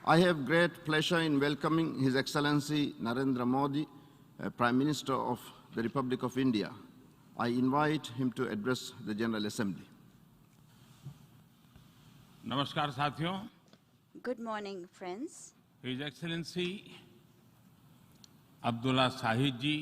I have great pleasure in welcoming His Excellency Narendra Modi, Prime Minister of the Republic of India. I invite him to address the General Assembly. नमस्कार साथियों. Good morning, friends. His Excellency Abdulla Shahid जी,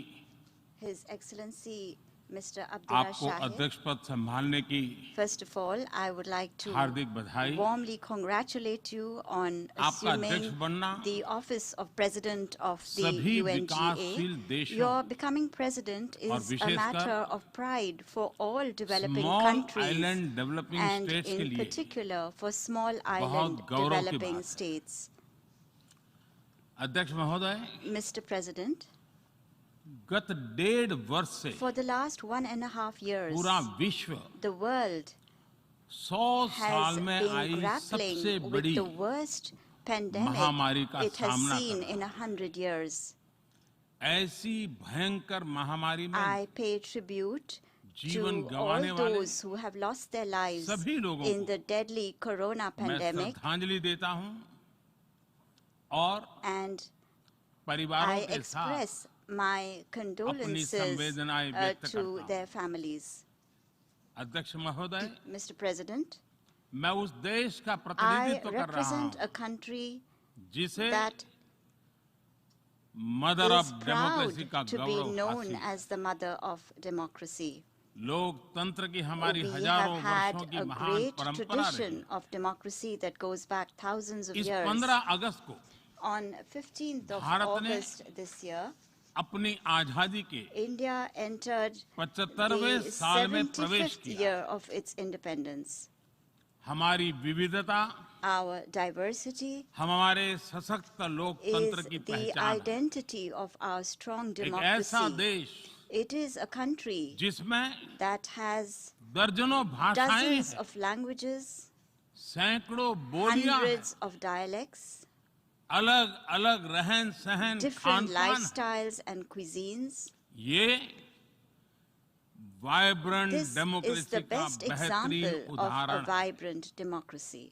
His Excellency Mr. Abdullah आपको Shahid. अध्यक्ष पद संभालने की First of all, I would like to हार्दिक बधाई. warmly congratulate you on आपका अध्यक्ष assuming बनना the office of President of the सभी UNGA. विकासशील देशों Your becoming president और is a विशेषकर matter of pride for all developing small countries island developing and states के in लिए particular for small island गौरव की developing बात है. states. अध्यक्ष महोदय, Mr. President, गत 1.5 वर्ष से for the last 1.5 years, पूरा विश्व the world 100 has साल में been आई सबसे grappling with बड़ी the worst pandemic महामारी का it has सामना seen कर in 100 years. ऐसी भयंकर महामारी में I pay tribute जीवन to गंवाने all वाले those who have lost their lives सभी लोगों in को the deadly corona मैं pandemic, श्रद्धांजलि देता हूं और and परिवारों I के साथ express my condolences संवेदनाएं व्यक्त to करता हूं. their families. अध्यक्ष महोदय, Mr. President, मैं उस देश का I प्रतिनिधित्व कर रहा represent हूं a country जिसे that mother is of proud democracy का to be गौरव known हासिल. as the mother of democracy. लोकतंत्र की हमारी We have हजारों had वर्षों की a महान great परंपरा रही. tradition of democracy that goes back thousands of इस years. 15 अगस्त को On 15th of भारत ने August this year, अपनी आजादी के India entered 75वें the साल में प्रवेश 75th किया. year of its independence. हमारी विविधता Our diversity हमारे सशक्त लोकतंत्र is की the पहचान है. identity of our strong एक ऐसा democracy. देश It is a country जिसमें that has दर्जनों भाषाएं dozens हैं, of languages, सैकड़ों बोलियां हैं, hundreds of dialects, अलग अलग रहन सहन different खान पान. lifestyles and cuisines. ये vibrant This is democracy the का best example बेहतरीन of a उदाहरण है. vibrant democracy.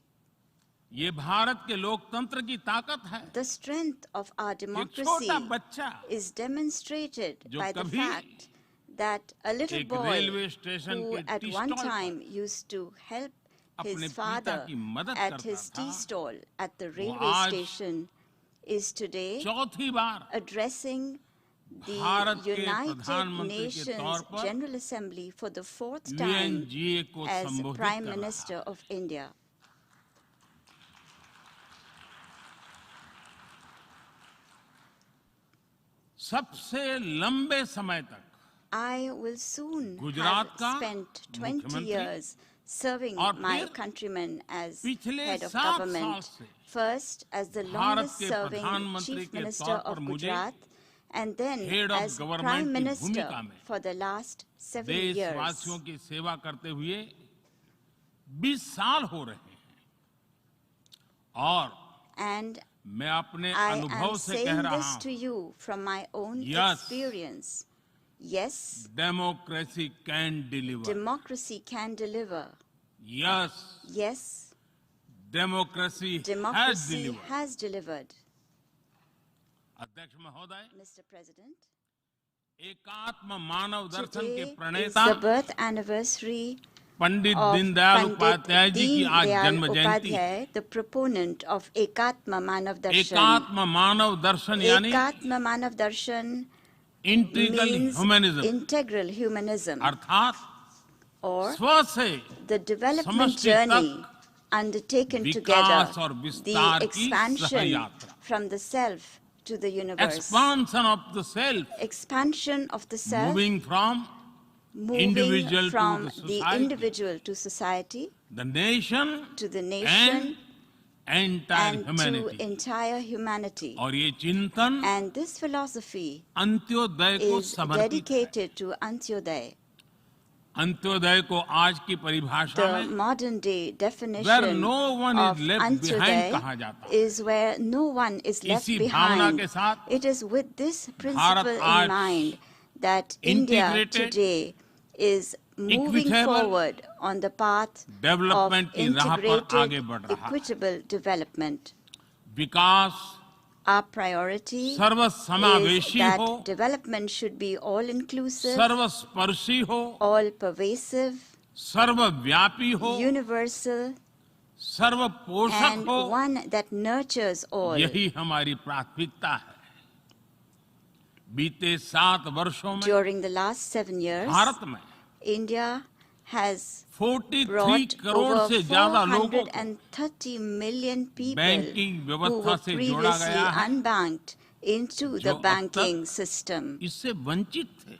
ये भारत के लोकतंत्र की ताकत है. The strength of our एक democracy छोटा बच्चा is demonstrated जो by the कभी fact that a little एक boy रेलवे स्टेशन who के at टी one स्टॉल पर time used to help अपने his पिता father की मदद at करता his tea था, stall at the railway आज station is today चौथी बार addressing the भारत के United प्रधानमंत्री के Nations तौर पर General Assembly for the 4th time UNGA को as संबोधित Prime कर रहा Minister है. of India. सबसे लंबे समय तक I will soon Gujarat have का spent 20 मुख्यमंत्री years serving और my फिर countrymen as पिछले head of 7 साल government. से First as the Bharat longest के serving प्रधानमंत्री Chief के Minister तौर of पर मुझे Gujarat and then head of as government Prime की Minister भूमिका में for the last 7 years. देशवासियों की सेवा करते हुए 20 साल हो रहे हैं. और And मैं अपने I अनुभव am से कह saying रहा this हूं, to you from my own Yes. experience. Yes, democracy can deliver. democracy can deliver. Yes, Yes, democracy has democracy deliver. has delivered. अध्यक्ष महोदय, Mr. President, एकात्म मानव दर्शन के today is प्रणेता the birth anniversary Pandit of Deendayal Pandit Upadhyay ji की Deen आज Dayal जन्म जयंती. Upadhyay, the proponent of Ekatma Manav Darshan. एकात्म मानव दर्शन यानी Ekatma Manav Darshan integral means humanism, integral humanism, अर्थात or स्व से the development समष्टि journey तक undertaken विकास together, और the विस्तार की expansion सहयात्रा. from the self to the universe, expansion of the self, expansion of the self, moving from moving individual to from the the society, individual to society, the nation to the and nation, entire and to humanity. entire humanity. और ये चिंतन And this philosophy Antyodaya को is समर्पित है. dedicated to Antyodaya. Antyodaya को आज की परिभाषा The में modern day where definition no one of is left behind कहा Antyodaya जाता है. is where no one is left इसी भावना behind. के साथ It is with this principle आज in mind that India integrated, today is moving equitable forward on the path of development की राह पर आगे बढ़ integrated, रहा है. equitable development. Vikas Our priority is सर्वसमावेशी हो, that development should be all-inclusive, सर्वस्पर्शी हो, all-pervasive, सर्वव्यापी हो, universal, सर्वपोषक and हो। one that nurtures all. यही हमारी प्राथमिकता है। बीते 7 वर्षों में During the last 7 years, Bharat में India has 43 brought crore over से ज्यादा लोगों को 430 million people बैंकिंग who व्यवस्था were से जोड़ा previously गया है, unbanked into जो the अब banking तक system. इससे वंचित थे।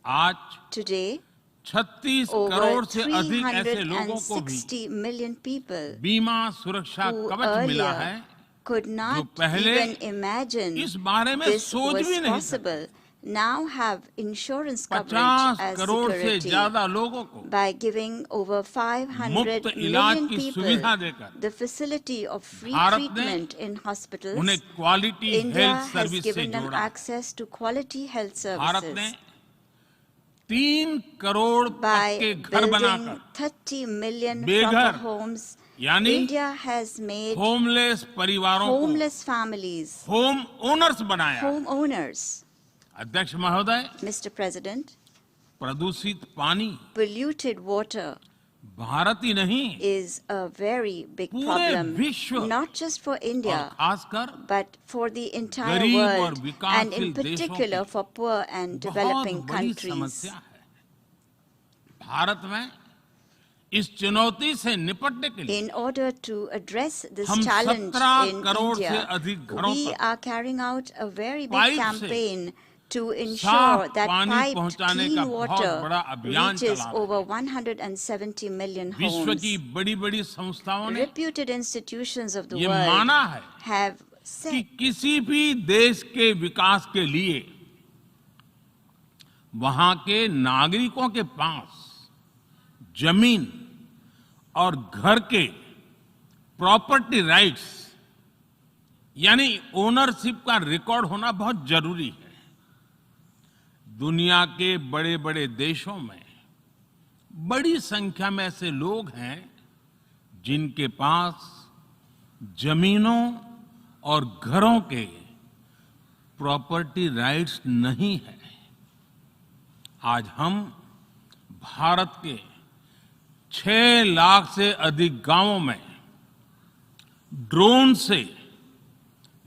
आज Today, 36 over करोड़ से अधिक ऐसे लोगों को भी 360 million people बीमा सुरक्षा who कवच मिला है, earlier could not पहले even imagine इस बारे में this सोच was भी नहीं possible, now have insurance coverage 50 as crore से security. ज्यादा लोगों को By giving over 500 मुफ्त इलाज million की people सुविधा देकर the facility of free Bharat ने treatment in hospitals, उन्हें quality India health has service से given them जोड़ा। access to quality health Bharat ने services. 3 करोड़ By पक्के घर building बनाकर 30 million बेघर, proper homes, यानी India has made होमलेस परिवारों को homeless families होम ओनर्स बनाया। homeowners. अध्यक्ष महोदय, Mr. President, प्रदूषित पानी polluted water भारत ही नहीं is a very big पूरे problem, विश्व not just for और India, खासकर but for the entire गरीब और world, and in विकासशील देशों particular की for poor and बहुत developing बड़ी countries. समस्या है। भारत में इस चुनौती से निपटने के लिए In order to address this हम challenge 17 in करोड़ से India, अधिक घरों we तक are carrying out a very big pipe से campaign to ensure साफ that पानी piped पहुंचाने clean का बहुत water बड़ा अभियान reaches चला रहे हैं। over 170 million विश्व homes. की बड़ी-बड़ी संस्थाओं ने Reputed institutions of the ये world माना है have कि said किसी भी देश के विकास के लिए वहां के नागरिकों के पास जमीन और घर के प्रॉपर्टी राइट्स यानी ओनरशिप का रिकॉर्ड होना बहुत जरूरी है। दुनिया के बड़े-बड़े देशों में बड़ी संख्या में ऐसे लोग हैं जिनके पास जमीनों और घरों के प्रॉपर्टी राइट्स नहीं है। आज हम भारत के 6 लाख से अधिक गांवों में ड्रोन से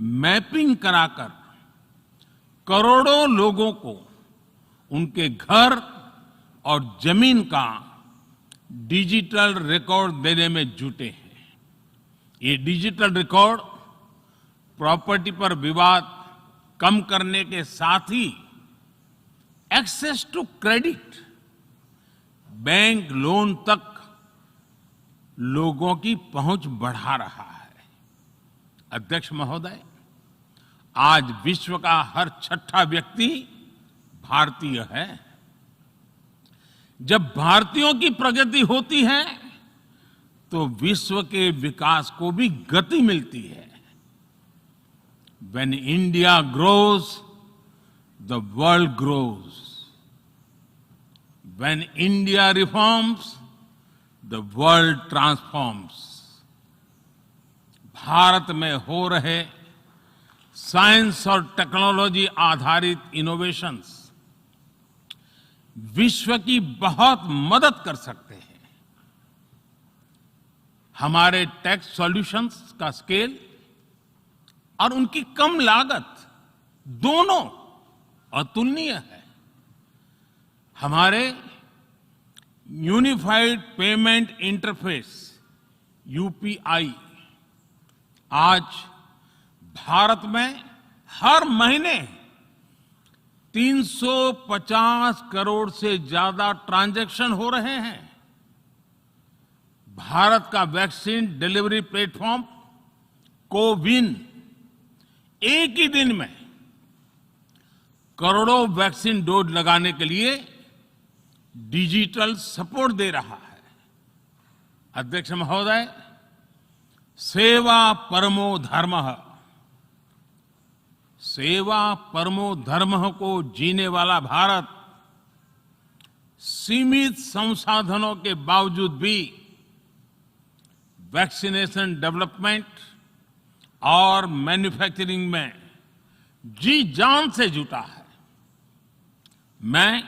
मैपिंग कराकर करोड़ों लोगों को उनके घर और जमीन का डिजिटल रिकॉर्ड देने में जुटे हैं। ये डिजिटल रिकॉर्ड प्रॉपर्टी पर विवाद कम करने के साथ ही access to credit, bank loan तक लोगों की पहुंच बढ़ा रहा है। अध्यक्ष महोदय, आज विश्व का हर 6ठा व्यक्ति भारतीय है। जब भारतीयों की प्रगति होती है तो विश्व के विकास को भी गति मिलती है। When India grows, the world grows. When India reforms, the world transforms. Bharat में हो रहे साइंस और टेक्नोलॉजी आधारित इनोवेशंस विश्व की बहुत मदद कर सकते हैं। हमारे टेक सॉल्यूशंस का स्केल और उनकी कम लागत दोनों अतुलनीय है। हमारे यूनिफाइड पेमेंट इंटरफेस यूपीआई आज भारत में हर महीने 350 करोड़ से ज्यादा ट्रांजैक्शन हो रहे हैं। भारत का वैक्सीन डिलीवरी प्लेटफॉर्म कोविन एक ही दिन में करोड़ों वैक्सीन डोज लगाने के लिए डिजिटल सपोर्ट दे रहा है। अध्यक्ष महोदय, सेवा परमो धर्मः, सेवा परमो धर्मः को जीने वाला भारत सीमित संसाधनों के बावजूद भी वैक्सीनेशन डेवलपमेंट और मैन्युफैक्चरिंग में जी जान से जुटा है। मैं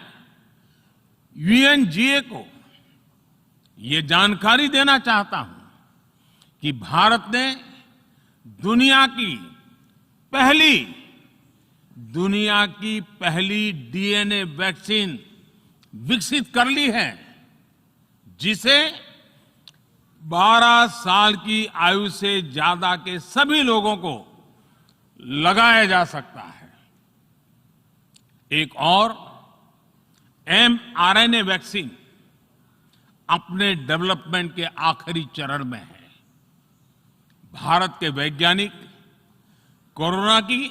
यूएनजीए को ये जानकारी देना चाहता हूं कि भारत ने दुनिया की पहली डीएनए वैक्सीन विकसित कर ली है, जिसे 12 साल की आयु से ज्यादा के सभी लोगों को लगाया जा सकता है। एक और mRNA वैक्सीन अपने डेवलपमेंट के आखिरी चरण में है। भारत के वैज्ञानिक कोरोना की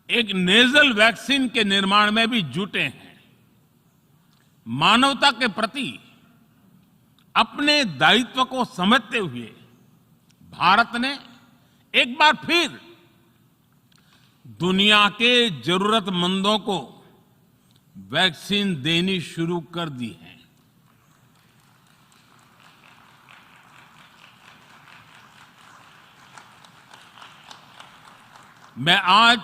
एक नेजल वैक्सीन के निर्माण में भी जुटे हैं। मानवता के प्रति अपने दायित्व को समझते हुए भारत ने एक बार फिर दुनिया के जरूरतमंदों को वैक्सीन देनी शुरू कर दी है। मैं आज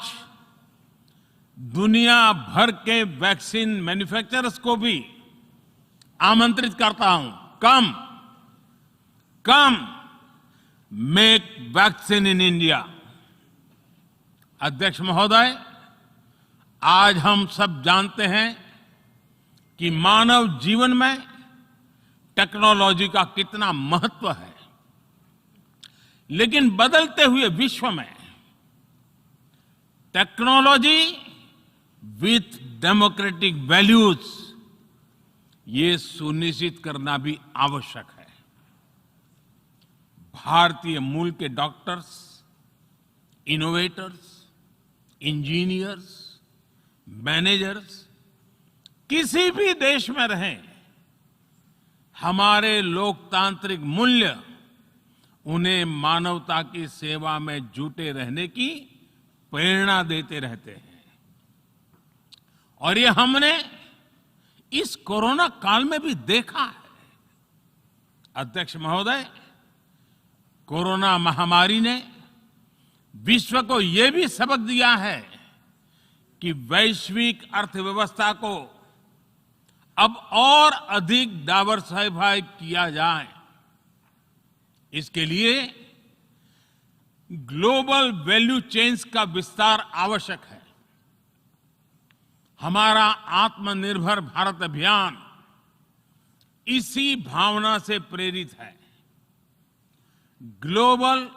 दुनिया भर के वैक्सीन मैन्युफैक्चरर्स को भी आमंत्रित करता हूं, कम मेक वैक्सीन इन इंडिया। अध्यक्ष महोदय, आज हम सब जानते हैं कि मानव जीवन में टेक्नोलॉजी का कितना महत्व है, लेकिन बदलते हुए विश्व में टेक्नोलॉजी विथ डेमोक्रेटिक वैल्यूज, ये सुनिश्चित करना भी आवश्यक है। भारतीय मूल के डॉक्टर्स, इनोवेटर्स, इंजीनियर्स, मैनेजर्स किसी भी देश में रहें, हमारे लोकतांत्रिक मूल्य उन्हें मानवता की सेवा में जुटे रहने की प्रेरणा देते रहते हैं। और ये हमने इस कोरोना काल में भी देखा है। अध्यक्ष महोदय, कोरोना महामारी ने विश्व को यह भी सबक दिया है कि वैश्विक अर्थव्यवस्था को अब और अधिक डाइवर्सिफाई किया जाए। इसके लिए ग्लोबल वैल्यू चेन्स का विस्तार आवश्यक है। हमारा आत्मनिर्भर भारत अभियान इसी भावना से प्रेरित है। ग्लोबल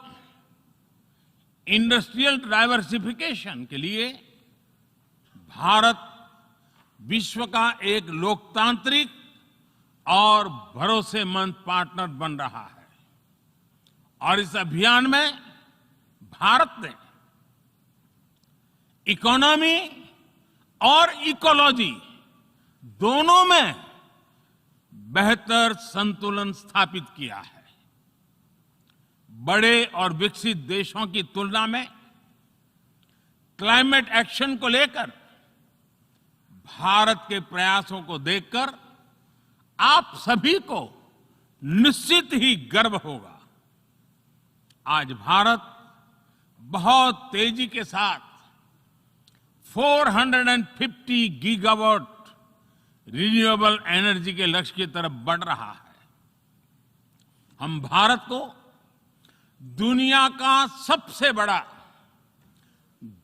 इंडस्ट्रियल डाइवर्सिफिकेशन के लिए भारत विश्व का एक लोकतांत्रिक और भरोसेमंद पार्टनर बन रहा है। और इस अभियान में भारत ने इकोनॉमी और इकोलॉजी दोनों में बेहतर संतुलन स्थापित किया है। बड़े और विकसित देशों की तुलना में क्लाइमेट एक्शन को लेकर भारत के प्रयासों को देखकर आप सभी को निश्चित ही गर्व होगा। आज भारत बहुत तेजी के साथ 450 गीगावाट रिन्यूएबल एनर्जी के लक्ष्य की तरफ बढ़ रहा है। हम भारत को दुनिया का सबसे बड़ा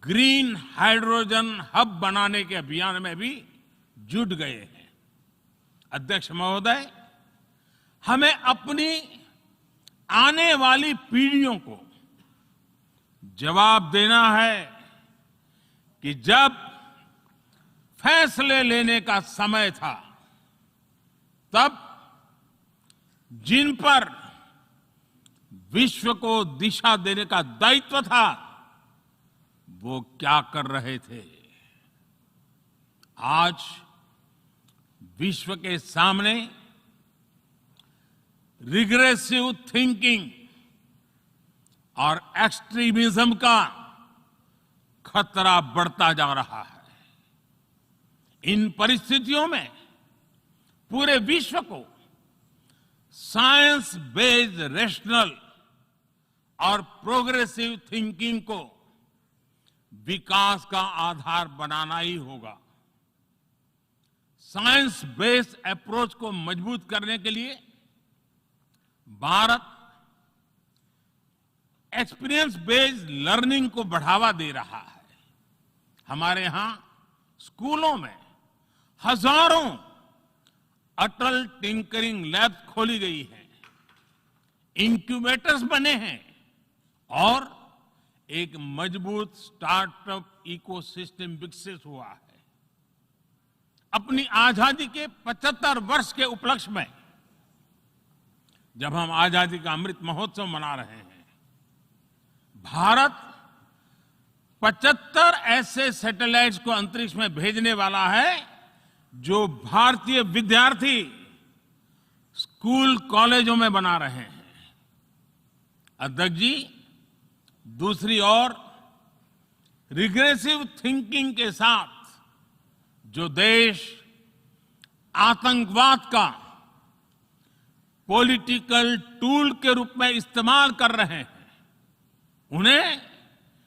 ग्रीन हाइड्रोजन हब बनाने के अभियान में भी जुट गए हैं। अध्यक्ष महोदय, हमें अपनी आने वाली पीढ़ियों को जवाब देना है कि जब फैसले लेने का समय था, तब जिन पर विश्व को दिशा देने का दायित्व था, वो क्या कर रहे थे। आज विश्व के सामने रिग्रेसिव थिंकिंग और एक्सट्रीमिज्म का खतरा बढ़ता जा रहा है। इन परिस्थितियों में पूरे विश्व को साइंस बेस्ड, रैशनल और प्रोग्रेसिव थिंकिंग को विकास का आधार बनाना ही होगा। साइंस बेस्ड अप्रोच को मजबूत करने के लिए भारत एक्सपीरियंस बेस्ड लर्निंग को बढ़ावा दे रहा है। हमारे यहां स्कूलों में हजारों अटल टिंकरिंग लैब्स खोली गई हैं, इंक्यूबेटर्स बने हैं और एक मजबूत स्टार्टअप इकोसिस्टम विकसित हुआ है। अपनी आजादी के 75 वर्ष के उपलक्ष्य में जब हम आजादी का अमृत महोत्सव मना रहे हैं, भारत 75 ऐसे सैटेलाइट्स को अंतरिक्ष में भेजने वाला है जो भारतीय विद्यार्थी स्कूल कॉलेजों में बना रहे हैं। अध्यक्ष जी, दूसरी ओर रिग्रेसिव थिंकिंग के साथ जो देश आतंकवाद का पॉलिटिकल टूल के रूप में इस्तेमाल कर रहे हैं, उन्हें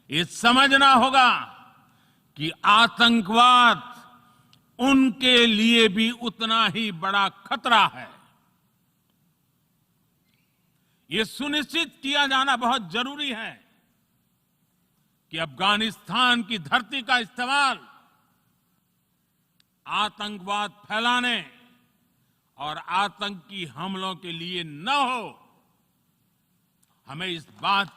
ये समझना होगा कि आतंकवाद उनके लिए भी उतना ही बड़ा खतरा है। ये सुनिश्चित किया जाना बहुत जरूरी है कि अफगानिस्तान की धरती का इस्तेमाल आतंकवाद फैलाने और आतंकी हमलों के लिए न हो। हमें इस बात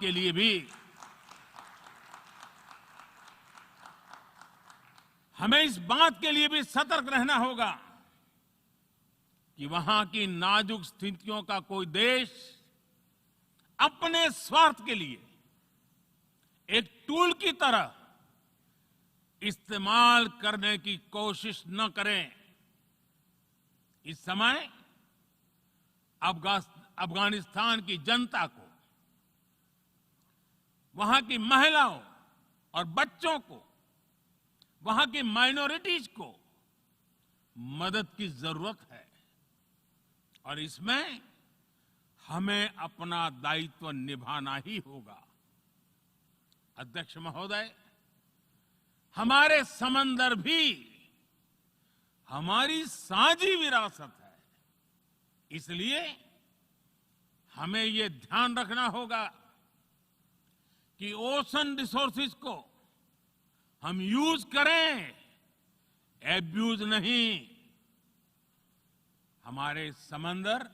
के लिए भी सतर्क रहना होगा कि वहां की नाजुक स्थितियों का कोई देश अपने स्वार्थ के लिए एक टूल की तरह इस्तेमाल करने की कोशिश न करें। इस समय अफगानिस्तान की जनता को, वहां की महिलाओं और बच्चों को, वहां की माइनॉरिटीज को मदद की जरूरत है और इसमें हमें अपना दायित्व निभाना ही होगा। अध्यक्ष महोदय, हमारे समंदर भी हमारी साझी विरासत है, इसलिए हमें ये ध्यान रखना होगा कि ओशन रिसोर्सेज को हम यूज करें, एब्यूज नहीं। हमारे समंदर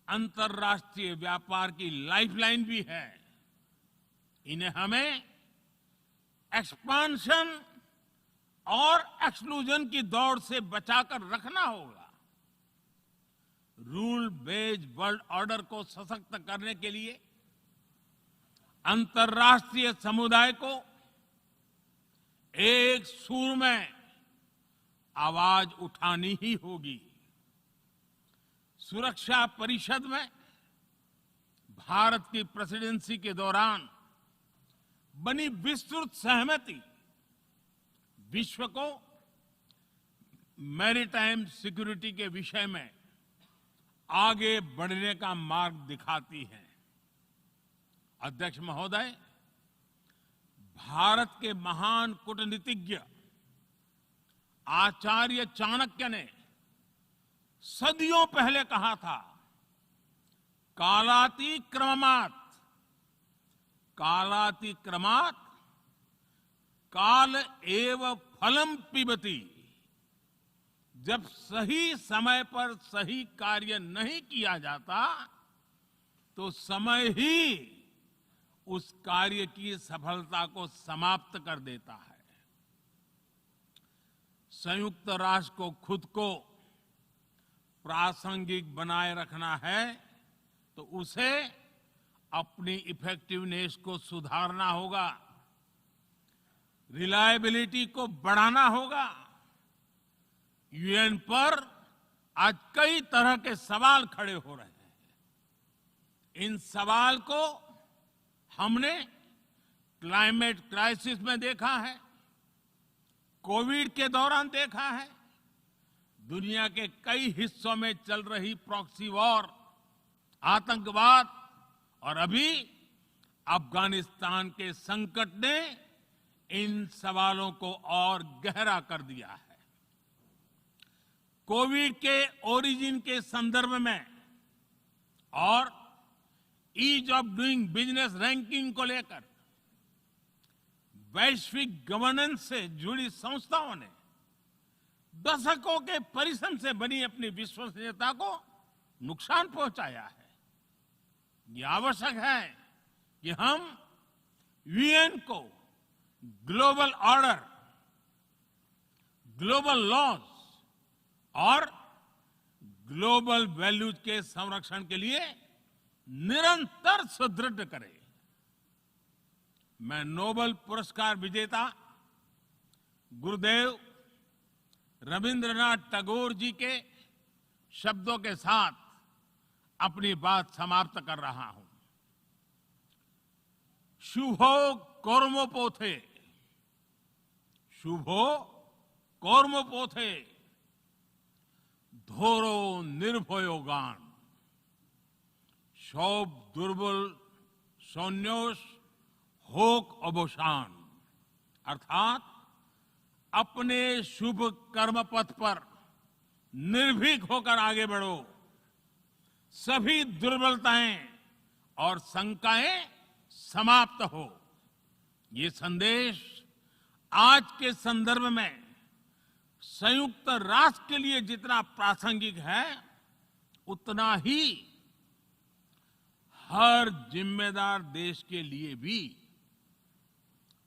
अंतर्राष्ट्रीय व्यापार की लाइफलाइन भी है। इन्हें हमें एक्सपांशन और एक्सक्लूजन की दौड़ से बचाकर रखना होगा। रूल बेस्ड वर्ल्ड ऑर्डर को सशक्त करने के लिए अंतर्राष्ट्रीय समुदाय को एक सुर में आवाज उठानी ही होगी। सुरक्षा परिषद में भारत की प्रेसिडेंसी के दौरान बनी विस्तृत सहमति विश्व को मैरीटाइम सिक्योरिटी के विषय में आगे बढ़ने का मार्ग दिखाती है। अध्यक्ष महोदय, भारत के महान कूटनीतिज्ञ आचार्य चाणक्य ने सदियों पहले कहा था, कालातिक्रमात् काल एव फलम पिबति। जब सही समय पर सही कार्य नहीं किया जाता तो समय ही उस कार्य की सफलता को समाप्त कर देता है। संयुक्त राष्ट्र को खुद को प्रासंगिक बनाए रखना है तो उसे अपनी इफेक्टिवनेस को सुधारना होगा, रिलायबिलिटी को बढ़ाना होगा। यूएन पर आज कई तरह के सवाल खड़े हो रहे हैं। इन सवाल को हमने क्लाइमेट क्राइसिस में देखा है, कोविड के दौरान देखा है, दुनिया के कई हिस्सों में चल रही प्रॉक्सी वॉर, आतंकवाद और अभी अफगानिस्तान के संकट ने इन सवालों को और गहरा कर दिया है। कोविड के ओरिजिन के संदर्भ में और ease of doing business ranking को लेकर वैश्विक गवर्नेंस से जुड़ी संस्थाओं ने दशकों के परिश्रम से बनी अपनी विश्वसनीयता को नुकसान पहुंचाया है। ये आवश्यक है कि हम यूएन को ग्लोबल ऑर्डर, ग्लोबल लॉज और ग्लोबल वैल्यूज के संरक्षण के लिए निरंतर सुदृढ़ करें। मैं नोबेल पुरस्कार विजेता गुरुदेव रविंद्रनाथ टैगोर जी के शब्दों के साथ अपनी बात समाप्त कर रहा हूं। शुभो कर्मोपोथे, शुभो कर्मोपोथे, धोरो निर्भयोगान, सौब दुर्बल सौन्योष होक अवसान। अर्थात अपने शुभ कर्म पथ पर निर्भीक होकर आगे बढ़ो, सभी दुर्बलताएं और शंकाएं समाप्त हो। ये संदेश आज के संदर्भ में संयुक्त राष्ट्र के लिए जितना प्रासंगिक है, उतना ही हर जिम्मेदार देश के लिए भी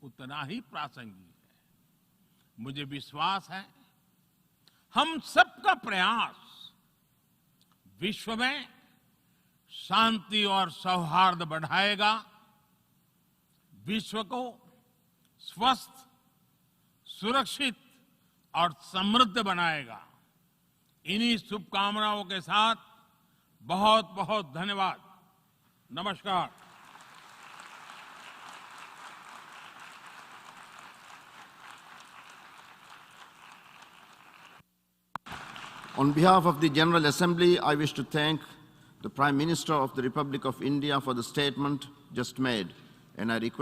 उतना ही प्रासंगिक है। मुझे विश्वास है हम सबका प्रयास विश्व में शांति और सौहार्द बढ़ाएगा, विश्व को स्वस्थ, सुरक्षित और समृद्ध बनाएगा। इन्हीं शुभकामनाओं के साथ बहुत बहुत धन्यवाद। नमस्कार। On behalf of the General Assembly, I wish to thank the Prime Minister of the Republic of India for the statement just made, and I request